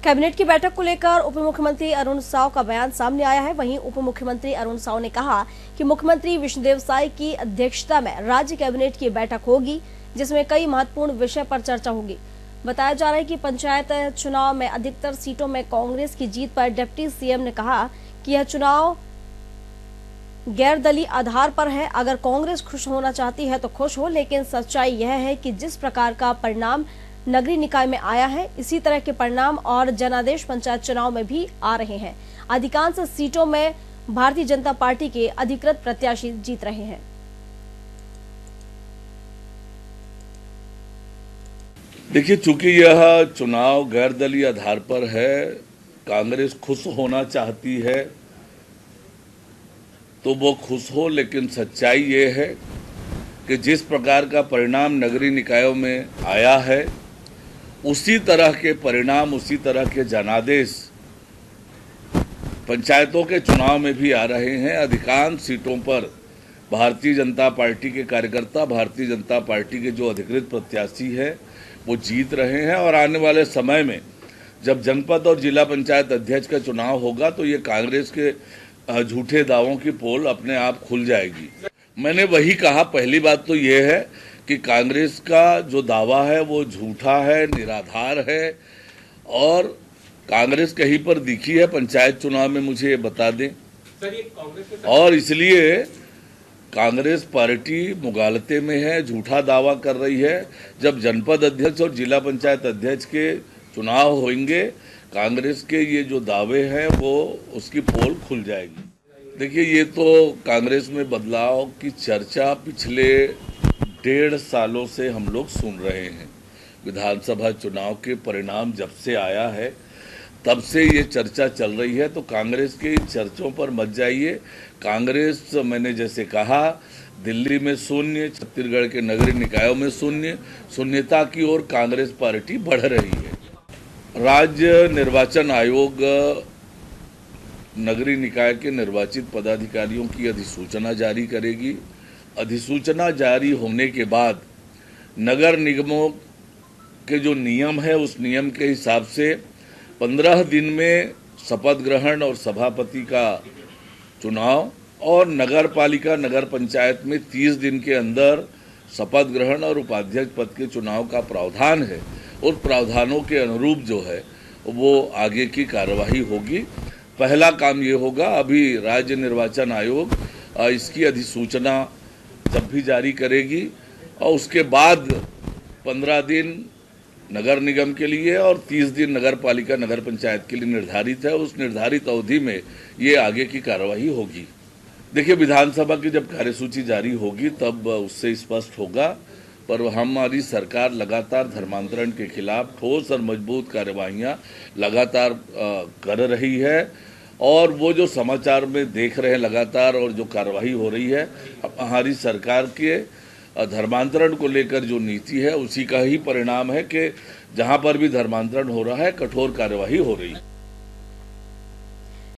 Cabinet की बैठक को लेकर उप मुख्यमंत्री अरुण साव का बयान सामने आया है। वहीं उप मुख्यमंत्री अरुण साव ने कहा कि मुख्यमंत्री विष्णुदेव साय की अध्यक्षता में राज्य कैबिनेट की बैठक होगी, जिसमें कई महत्वपूर्ण विषय पर चर्चा होगी। बताया जा रहा है कि पंचायत चुनाव में अधिकतर सीटों में कांग्रेस की जीत पर डिप्टी सीएम ने कहा कि यह चुनाव गैर दलीय आधार पर है। अगर कांग्रेस खुश होना चाहती है तो खुश हो, लेकिन सच्चाई यह है कि जिस प्रकार का परिणाम नगरीय निकाय में आया है, इसी तरह के परिणाम और जनादेश पंचायत चुनाव में भी आ रहे हैं। अधिकांश सीटों में भारतीय जनता पार्टी के अधिकृत प्रत्याशी जीत रहे हैं। देखिए, चूंकि यह चुनाव गैर दलीय आधार पर है, कांग्रेस खुश होना चाहती है तो वो खुश हो, लेकिन सच्चाई ये है कि जिस प्रकार का परिणाम नगरीय निकायों में आया है, उसी तरह के परिणाम, उसी तरह के जनादेश पंचायतों के चुनाव में भी आ रहे हैं। अधिकांश सीटों पर भारतीय जनता पार्टी के कार्यकर्ता, भारतीय जनता पार्टी के जो अधिकृत प्रत्याशी है वो जीत रहे हैं। और आने वाले समय में जब जनपद और जिला पंचायत अध्यक्ष का चुनाव होगा तो ये कांग्रेस के झूठे दावों की पोल अपने आप खुल जाएगी। मैंने वही कहा, पहली बात तो ये है कि कांग्रेस का जो दावा है वो झूठा है, निराधार है, और कांग्रेस कहीं पर दिखी है पंचायत चुनाव में, मुझे ये बता दें। और इसलिए कांग्रेस पार्टी मुगालते में है, झूठा दावा कर रही है। जब जनपद अध्यक्ष और जिला पंचायत अध्यक्ष के चुनाव होंगे, कांग्रेस के ये जो दावे हैं वो उसकी पोल खुल जाएगी। देखिए, ये तो कांग्रेस में बदलाव की चर्चा पिछले 1.5 सालों से हम लोग सुन रहे हैं। विधानसभा चुनाव के परिणाम जब से आया है तब से ये चर्चा चल रही है, तो कांग्रेस के चर्चों पर मत जाइए। कांग्रेस, मैंने जैसे कहा, दिल्ली में शून्य, छत्तीसगढ़ के नगरीय निकायों में शून्यता की ओर कांग्रेस पार्टी बढ़ रही है। राज्य निर्वाचन आयोग नगरीय निकाय के निर्वाचित पदाधिकारियों की अधिसूचना जारी करेगी। अधिसूचना जारी होने के बाद नगर निगमों के जो नियम है, उस नियम के हिसाब से 15 दिन में शपथ ग्रहण और सभापति का चुनाव, और नगर पालिका, नगर पंचायत में 30 दिन के अंदर शपथ ग्रहण और उपाध्यक्ष पद के चुनाव का प्रावधान है। उस प्रावधानों के अनुरूप जो है वो आगे की कार्यवाही होगी। पहला काम ये होगा, अभी राज्य निर्वाचन आयोग इसकी अधिसूचना जब भी जारी करेगी, और उसके बाद 15 दिन नगर निगम के लिए और 30 दिन नगर पालिका, नगर पंचायत के लिए निर्धारित है। उस निर्धारित अवधि में ये आगे की कार्यवाही होगी। देखिए, विधानसभा की जब कार्यसूची जारी होगी तब उससे स्पष्ट होगा, पर हमारी सरकार लगातार धर्मांतरण के खिलाफ ठोस और मजबूत कार्यवाहियां लगातार कर रही है। और वो जो समाचार में देख रहे हैं लगातार, और जो कार्यवाही हो रही है, हमारी सरकार के धर्मांतरण को लेकर जो नीति है उसी का ही परिणाम है कि जहां पर भी धर्मांतरण हो रहा है, कठोर कार्यवाही हो रही है।